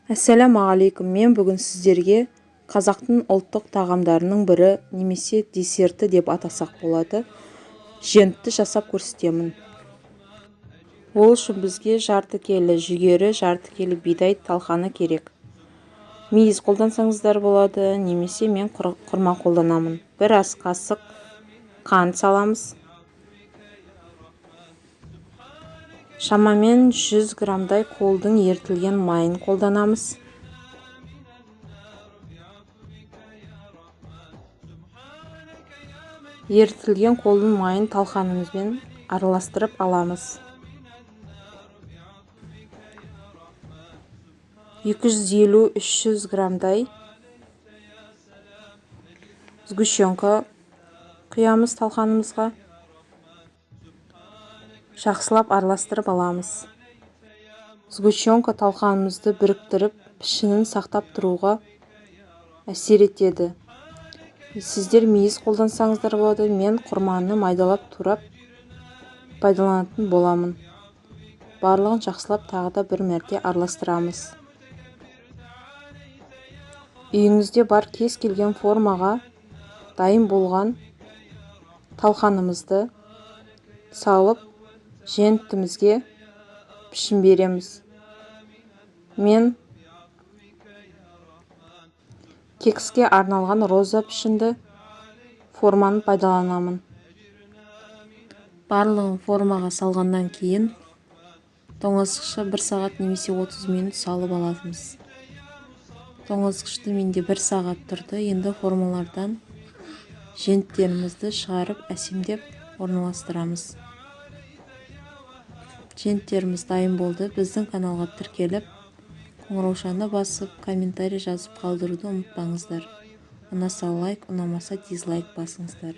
Ассалаумағалейкум. Мен бүгін сіздерге қазақтың ұлттық тағамдарының бірі немесе десерті деп атасақ болады, жентті жасап көрсетемін. Ол үшін бізге жарты келі жүгері, жарты келі бидай талқаны керек. Мейіз қолдансаңыздар болады, немесе мен құрма қолданамын. Бір ас қасық қант саламыз. Шамамен 100 грамдай қолдың ертілген майын қолданамыз. Ертілген қолдың майын талқанымызбен араластырып аламыз. 250-300 грамдай сгущенка құямыз талқанымызға. Жақсылап араластырып аламыз. Сгущенка талқанымызды біріктіріп, пішінін сақтап тұруға әсер етеді. Сіздер мейіз қолдансаңыздар болады, мен құрманы майдалап турап пайдаланатын боламын. Барлығын жақсылап тағы да бір мәрте араластырамыз. Үйіңізде бар кез келген формаға дайын болған талқанымызды салып, жентімізге пішін береміз. Мен кекске арналған роза пішінді форманы пайдаланамын. Барлығын формаға салғаннан кейін тоңазытқышқа 1 сағат немесе 30 минут салып алатынбыз. Тоңазытқышты менде 1 сағат тұрды. Енді формалардан женттерімізді шығарып, әсемдеп орналастырамыз. Женттеріміз дайын болды. Біздің каналға тіркеліп, қоңыраушаны басып, комментарий жазып қалдыруды ұмытпаңыздар. Ұнаса лайк, ұнамаса дизлайк басыңыздар.